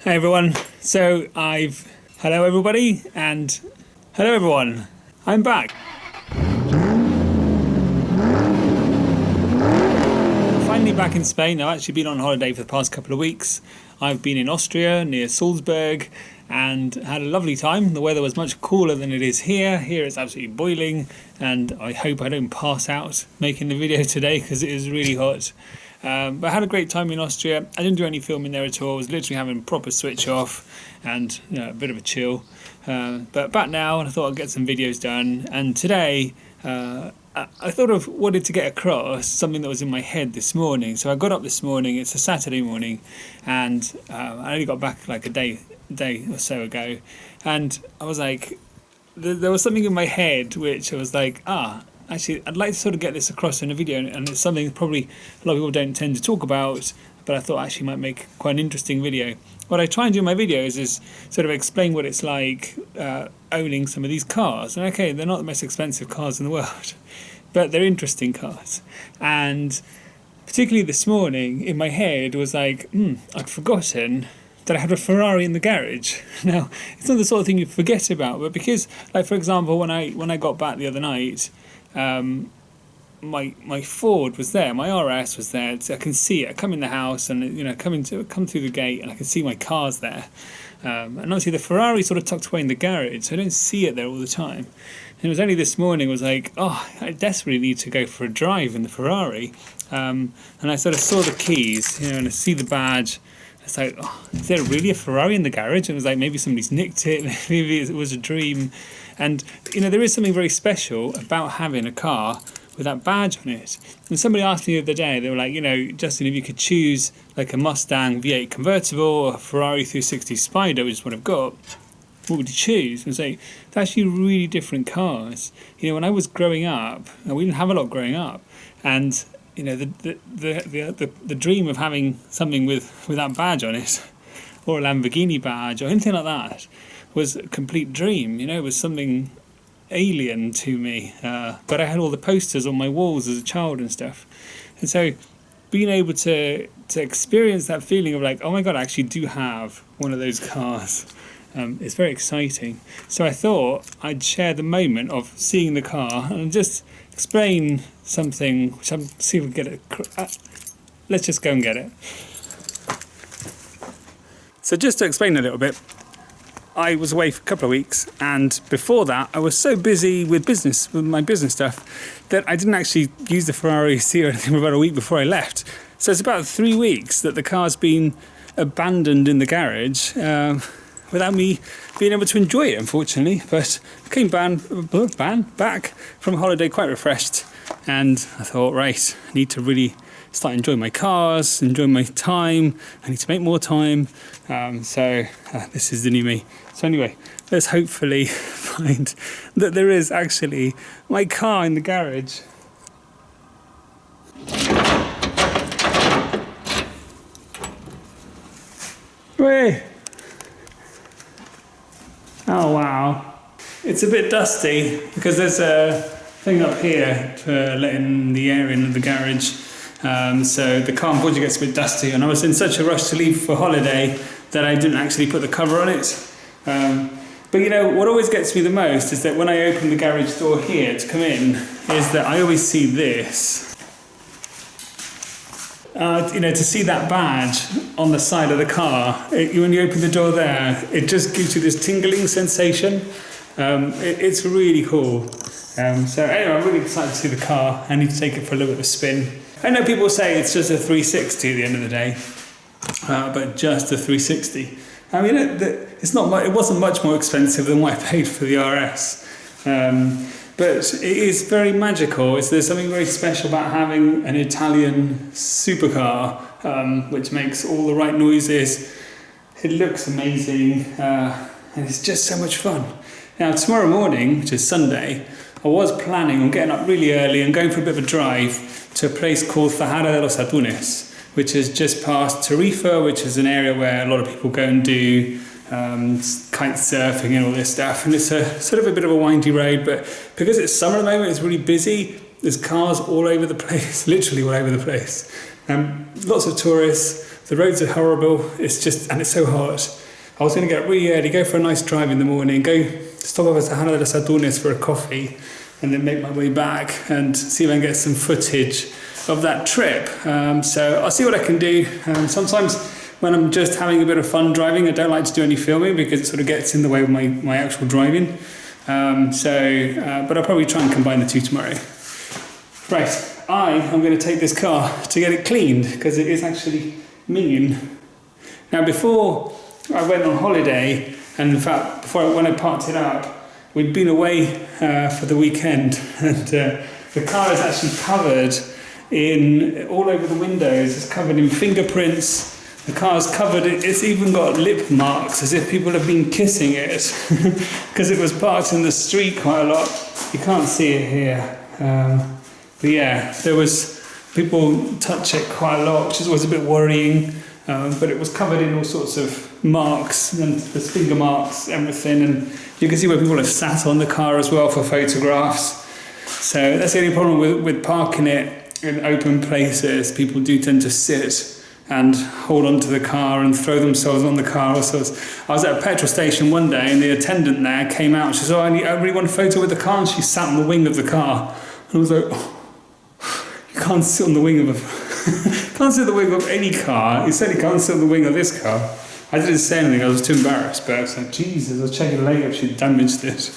Hey everyone, hello everybody, and hello everyone, I'm back. Finally back in Spain. I've actually been on holiday for the past couple of weeks. I've been in Austria, near Salzburg, and had a lovely time. The weather was much cooler than it is here. Here it's absolutely boiling, and I hope I don't pass out making the video today because it is really hot. But I had a great time in Austria. I didn't do any filming there at all. I was literally having a proper switch off and a bit of a chill. But back now, and I thought I'd get some videos done. And today, I thought of wanted to get across something that was in my head this morning. So I got up this morning. It's a Saturday morning, and I only got back like a day or so ago. And I was like, there was something in my head which I was like, actually, I'd like to sort of get this across in a video, and it's something probably a lot of people don't tend to talk about, but I thought actually might make quite an interesting video. What I try and do in my videos is sort of explain what it's like owning some of these cars. And okay, they're not the most expensive cars in the world, but they're interesting cars. And particularly this morning, in my head was like, I'd forgotten that I had a Ferrari in the garage. Now, it's not the sort of thing you forget about, but because, like for example, when I got back the other night, my Ford was there, my RS was there, so I can see it. I come in the house and come through the gate, and I can see my cars there. And obviously the Ferrari sort of tucked away in the garage, so I don't see it there all the time. And it was only this morning I was like, I desperately need to go for a drive in the Ferrari. And I sort of saw the keys, and I see the badge. It's like, is there really a Ferrari in the garage? And it was like, maybe somebody's nicked it, maybe it was a dream. And, there is something very special about having a car with that badge on it. And somebody asked me the other day, they were like, Justin, if you could choose like a Mustang V8 convertible or a Ferrari 360 Spider, which is what I've got, what would you choose? And say, they're actually really different cars. When I was growing up, and we didn't have a lot growing up, and the dream of having something with that badge on it, or a Lamborghini badge, or anything like that, was a complete dream. It was something alien to me. But I had all the posters on my walls as a child and stuff. And so being able to experience that feeling of like, oh my God, I actually do have one of those cars. It's very exciting. So I thought I'd share the moment of seeing the car and just explain something, which I'm see if we can get it. Let's just go and get it. So just to explain a little bit, I was away for a couple of weeks, and before that I was so busy with my business stuff, that I didn't actually use the Ferrari C or anything for about a week before I left. So it's about 3 weeks that the car's been abandoned in the garage without me being able to enjoy it, unfortunately. But I came back from holiday quite refreshed, and I thought, right, I need to really start enjoying my cars, enjoying my time. I need to make more time. So this is the new me. So anyway, let's hopefully find that there is actually my car in the garage. Wait. Oh wow. It's a bit dusty because there's a thing up here for letting the air in the garage. So the car unfortunately gets a bit dusty, and I was in such a rush to leave for holiday that I didn't actually put the cover on it. But what always gets me the most is that when I open the garage door here to come in, is that I always see this. To see that badge on the side of the car, when you open the door there, it just gives you this tingling sensation. It's really cool. So anyway, I'm really excited to see the car. I need to take it for a little bit of a spin. I know people say it's just a 360 at the end of the day, but just a 360. I mean, it's not. It wasn't much more expensive than what I paid for the RS, but it is very magical. There's something very special about having an Italian supercar, which makes all the right noises. It looks amazing, and it's just so much fun. Now, tomorrow morning, which is Sunday, I was planning on getting up really early and going for a bit of a drive to a place called Fezza de los Atunes, which is just past Tarifa, which is an area where a lot of people go and do kite surfing and all this stuff. And it's a sort of a bit of a windy road, but because it's summer at the moment, it's really busy. There's cars all over the place, literally all over the place. Lots of tourists. The roads are horrible. It's so hot. I was going to get really early, go for a nice drive in the morning, go stop off at Tahana de los Atunes for a coffee, and then make my way back and see if I can get some footage of that trip. So I'll see what I can do. Sometimes when I'm just having a bit of fun driving, I don't like to do any filming because it sort of gets in the way of my actual driving. But I'll probably try and combine the two tomorrow. Right, I am going to take this car to get it cleaned because it is actually minging. Now before I went on holiday, and in fact when I parked it up, we'd been away for the weekend, and the car is actually covered in all over the windows. It's covered in fingerprints. The car's covered. It's even got lip marks, as if people have been kissing it, because it was parked in the street quite a lot. You can't see it here, but yeah, there was people touch it quite a lot, which is always a bit worrying. But it was covered in all sorts of marks, and there's finger marks, everything, and you can see where people have sat on the car as well for photographs. So that's the only problem with parking it in open places. People do tend to sit and hold onto the car and throw themselves on the car. So I was at a petrol station one day, and the attendant there came out. She said, "Oh, I really want a photo with the car," and she sat on the wing of the car. And I was like, "Oh, you can't sit on the wing of can't sit on the wing of any car. You certainly can't sit on the wing of this car." I didn't say anything, I was too embarrassed, but I was like, Jesus, I'll check it later if she damaged it.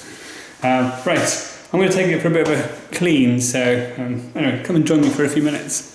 Right, I'm going to take it for a bit of a clean, so anyway, come and join me for a few minutes.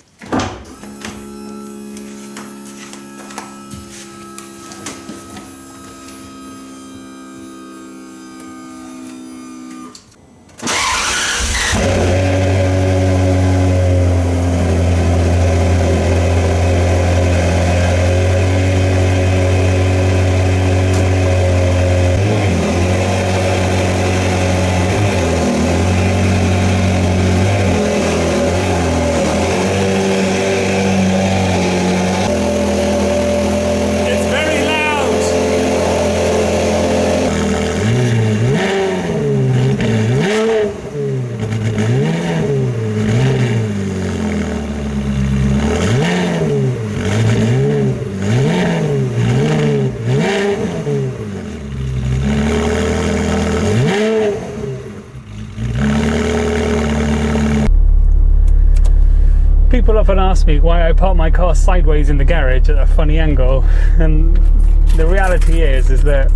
People often ask me why I park my car sideways in the garage at a funny angle, and the reality is that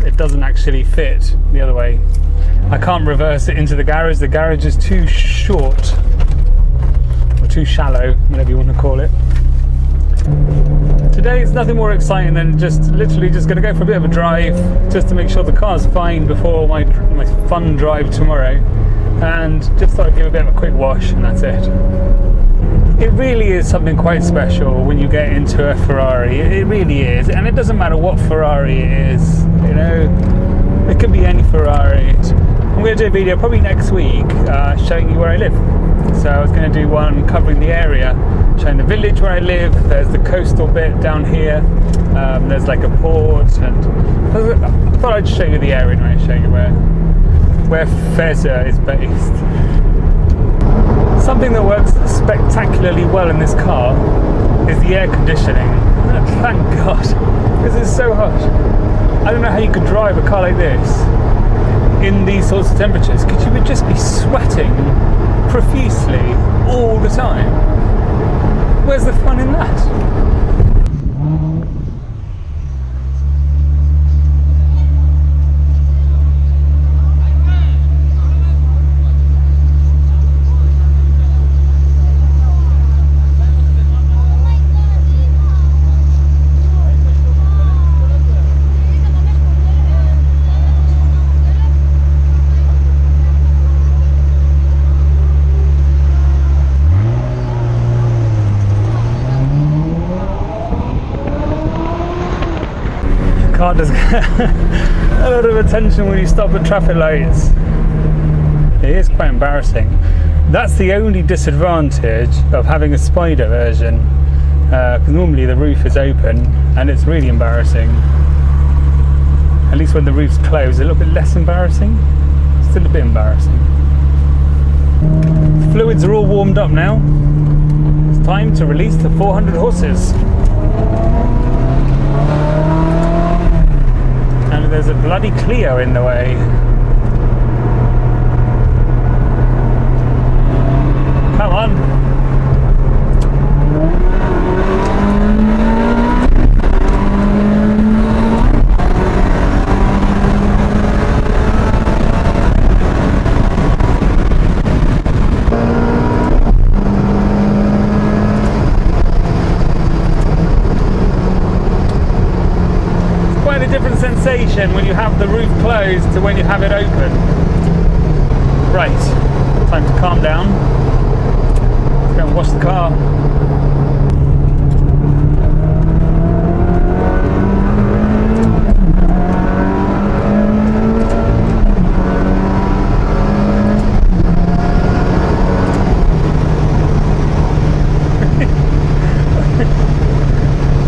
it doesn't actually fit the other way. I can't reverse it into the garage is too short, or too shallow, whatever you want to call it. Today it's nothing more exciting than literally just going to go for a bit of a drive, just to make sure the car's fine before my fun drive tomorrow, and just thought I'd give a bit of a quick wash, and that's it. It really is something quite special when you get into a Ferrari. It really is, and it doesn't matter what Ferrari it is. You know, it could be any Ferrari. I'm going to do a video probably next week showing you where I live. So I was going to do one covering the area, showing the village where I live. There's the coastal bit down here. There's like a port, and I thought I'd show you the area anyway, show you where Fezza is based. Something that works spectacularly well in this car is the air conditioning. Thank God, because it's so hot. I don't know how you could drive a car like this in these sorts of temperatures, because you would just be sweating profusely all the time. Where's the fun in that? Car does get a lot of attention when you stop at traffic lights. It is quite embarrassing. That's the only disadvantage of having a Spider version, because normally the roof is open, and it's really embarrassing. At least when the roof's closed, a little bit less embarrassing. Still a bit embarrassing. The fluids are all warmed up now. It's time to release the 400 horses. bloody Clio in the way. Come on. Different sensation when you have the roof closed to when you have it open. Right, time to calm down. Let's go and wash the car.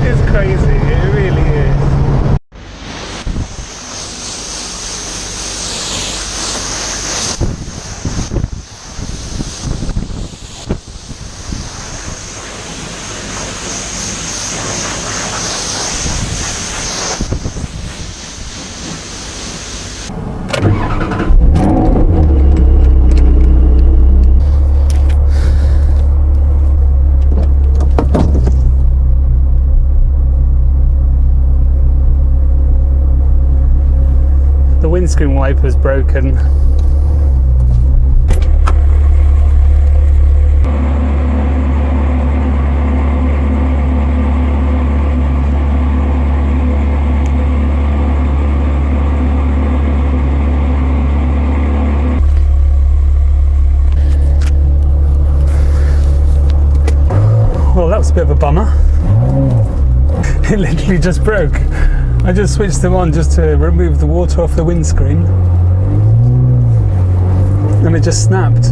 It's crazy, it really is. The windscreen wiper's broken. Well, that was a bit of a bummer. It literally just broke. I just switched them on just to remove the water off the windscreen and it just snapped.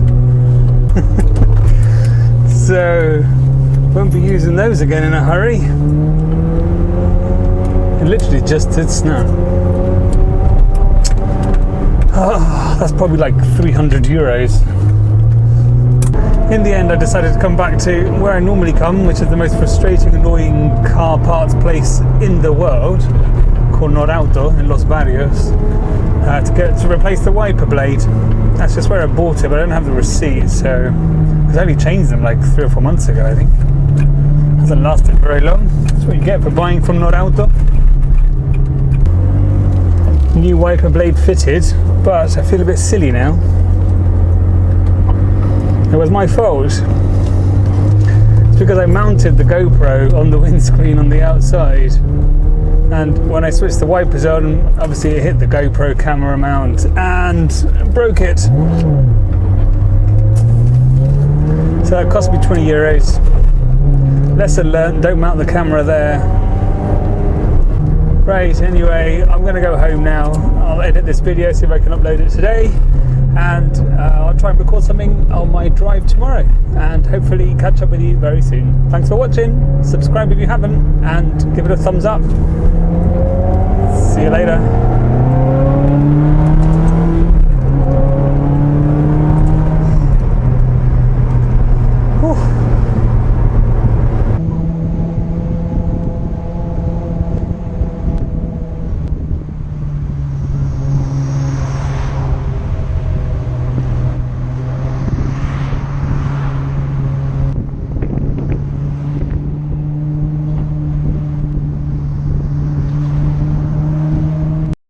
So won't be using those again in a hurry. It literally just did snap. Oh, that's probably like 300 euros. In the end, I decided to come back to where I normally come, which is the most frustrating, annoying car parts place in the world, called Norauto in Los Barrios, to replace the wiper blade. That's just where I bought it, but I don't have the receipt, so because I only changed them like 3 or 4 months ago, I think. Hasn't lasted very long. That's what you get for buying from Norauto. New wiper blade fitted, but I feel a bit silly now. It was my fault. It's because I mounted the GoPro on the windscreen on the outside, and when I switched the wipers on, obviously it hit the GoPro camera mount and broke it. So that cost me 20 euros. Lesson learned, don't mount the camera there. Right, anyway, I'm going to go home now. I'll edit this video, see if I can upload it today, and I'll try and record something on my drive tomorrow, and hopefully catch up with you very soon. Thanks for watching, subscribe if you haven't, and give it a thumbs up.